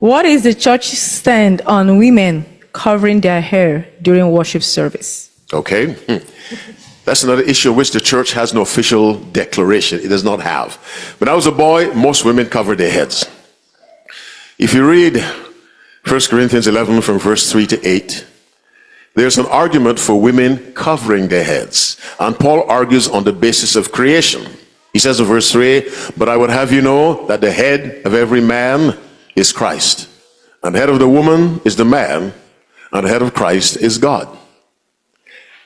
What is the church's stand on women covering their hair during worship service? Okay. That's another issue which the church has no official declaration. It does not have. When I was a boy, most women covered their heads. If you read 1 Corinthians 11 from verse 3 to 8, there's an argument for women covering their heads. And Paul argues on the basis of creation. He says in verse 3, "But I would have you know that the head of every man is Christ, and the head of the woman is the man, and the head of Christ is God.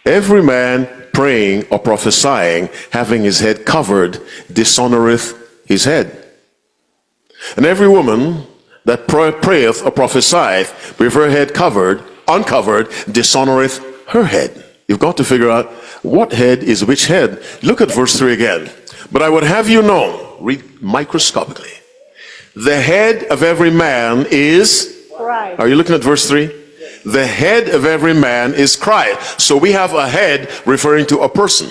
Every man praying or prophesying, having his head covered, dishonoreth his head. And every woman that prayeth or prophesieth with her head uncovered, dishonoreth her head." You've got to figure out what head is which head. Look at verse 3 again. "But I would have you know," read microscopically, "the head of every man is," Christ. Are you looking at verse 3? The head of every man is Christ. So we have a head referring to a person.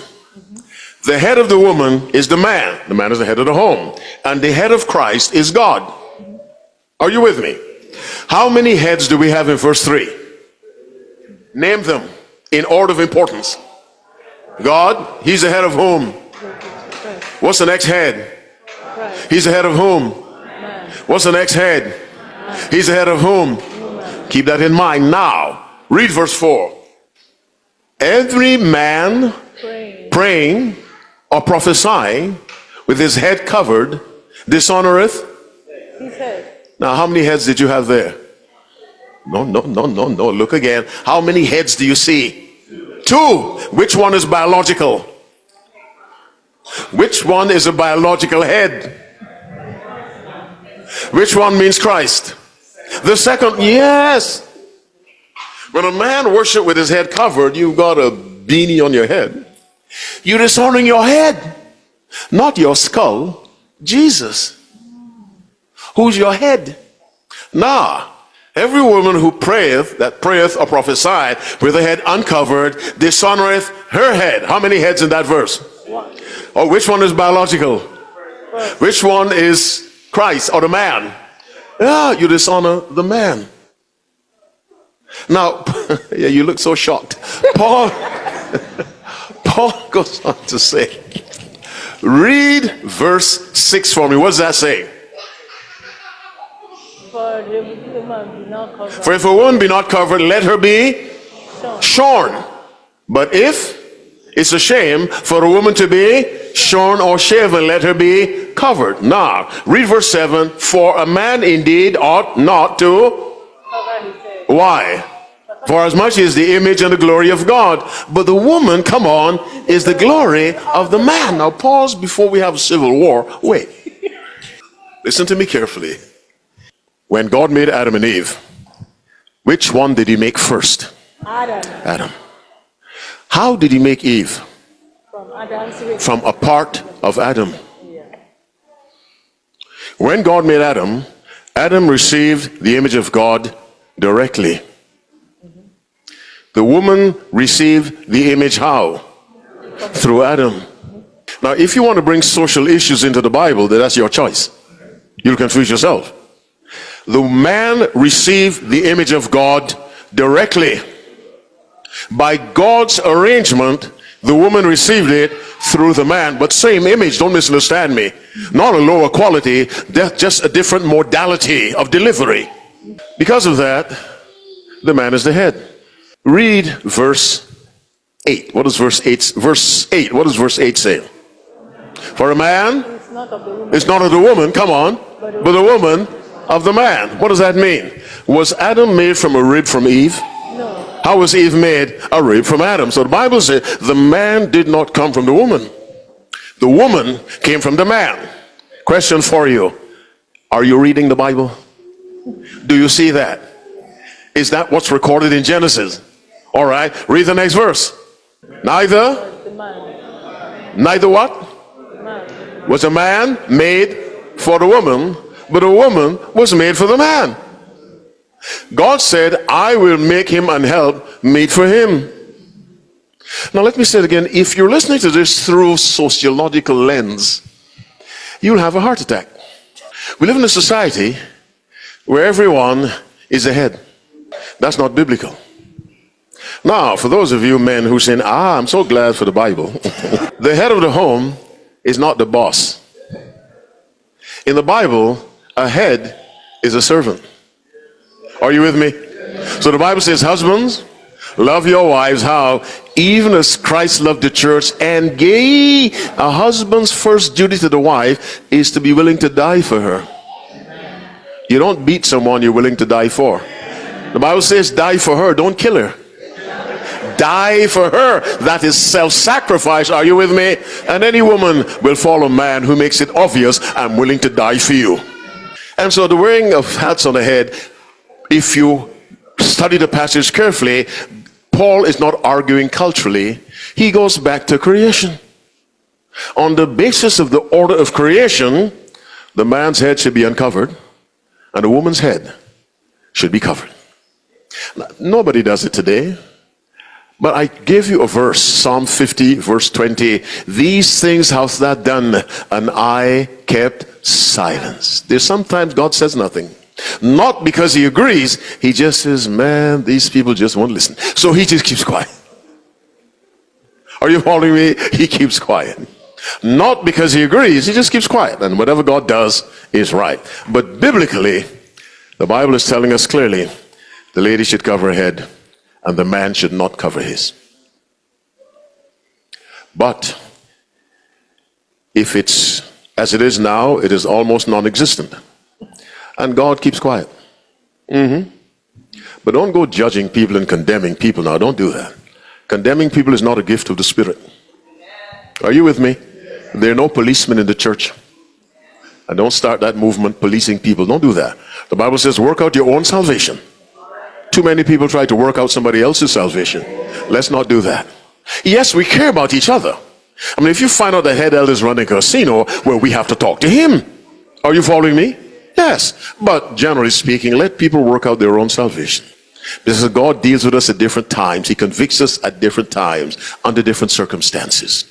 The head of the woman is the man. The man is the head of the home. And the head of Christ is God. Are you with me? How many heads do we have in verse 3? Name them in order of importance. God, he's the head of whom? What's the next head? He's the head of whom? What's the next head? He's the head of whom? Keep that in mind. Now, read verse 4. "Every man praying or prophesying with his head covered dishonoreth." His head. Now, how many heads did you have there? No. Look again. How many heads do you see? 2. Which one is biological? Which one is a biological head? Which one means Christ? The second, yes. When a man worships with his head covered, you've got a beanie on your head. You're dishonoring your head, not your skull. Jesus. Who's your head? Now, every woman who prayeth or prophesieth with her head uncovered, dishonoreth her head. How many heads in that verse? Oh, which one is biological? Which one is Christ or the man? Yeah, you dishonor the man. Now, yeah, you look so shocked. Paul goes on to say, read verse 6 for me. What does that say? "For if a woman be not covered, let her be shorn. But if it's a shame for a woman to be shorn or shaven, let her be covered." Now, read verse 7. "For a man indeed ought not to." Why? "For as much is the image and the glory of God. But the woman," come on, "is the glory of the man." Now pause before we have a civil war. Wait. Listen to me carefully. When God made Adam and Eve, which one did he make first? Adam. How did he make Eve? From a part of Adam. When God made Adam, Adam received the image of God directly. The woman received the image how? Through Adam. Now, if you want to bring social issues into the Bible, then that's your choice. You'll confuse yourself. The man received the image of God directly. By God's arrangement, the woman received it through the man, but same image, don't misunderstand me. Not a lower quality, just a different modality of delivery. Because of that, the man is the head. Read verse 8. What does verse 8? What does verse 8 say? "For a man is not of the woman, come on, but the woman of the man." What does that mean? Was Adam made from a rib from Eve? No. How was Eve made? A rib from Adam. So the Bible says the man did not come from the woman. The woman came from the man. Question for you. Are you reading the Bible? Do you see that? Is that what's recorded in Genesis? All right. Read the next verse. Neither what? Was a man made for the woman, but a woman was made for the man. God said, "I will make him an help meet for him." Now let me say it again. If you're listening to this through sociological lens, you'll have a heart attack. We live in a society where everyone is the head. That's not biblical. Now, for those of you men who say, I'm so glad for the Bible. The head of the home is not the boss. In the Bible, a head is a servant. Are you with me? So the Bible says, husbands, love your wives. How? Even as Christ loved the church and gave. A husband's first duty to the wife is to be willing to die for her. You don't beat someone you're willing to die for. The Bible says die for her, don't kill her. Die for her. That is self-sacrifice. Are you with me? And any woman will follow a man who makes it obvious, I'm willing to die for you. And so the wearing of hats on the head, if you study the passage carefully, Paul is not arguing culturally. He goes back to creation. On the basis of the order of creation, the man's head should be uncovered and the woman's head should be covered. Now, nobody does it today. But I gave you a verse, Psalm 50, verse 20. These things hast thou done, and I kept silence. There's sometimes God says nothing. Not because he agrees, he just says, man, these people just won't listen. So he just keeps quiet. Are you following me? He keeps quiet. Not because he agrees, he just keeps quiet. And whatever God does is right. But biblically, the Bible is telling us clearly, the lady should cover her head, and the man should not cover his. But if it's as it is now, it is almost non-existent. And God keeps quiet. But don't go judging people and condemning people now. Don't do that. Condemning people is not a gift of the Spirit. Are you with me? There are no policemen in the church. And don't start that movement policing people. Don't do that. The Bible says work out your own salvation. Too many people try to work out somebody else's salvation. Let's not do that. Yes, we care about each other. I mean, if you find out the head elder is running a casino, well, we have to talk to him. Are you following me? Yes. But generally speaking, let people work out their own salvation. Because God deals with us at different times. He convicts us at different times, under different circumstances.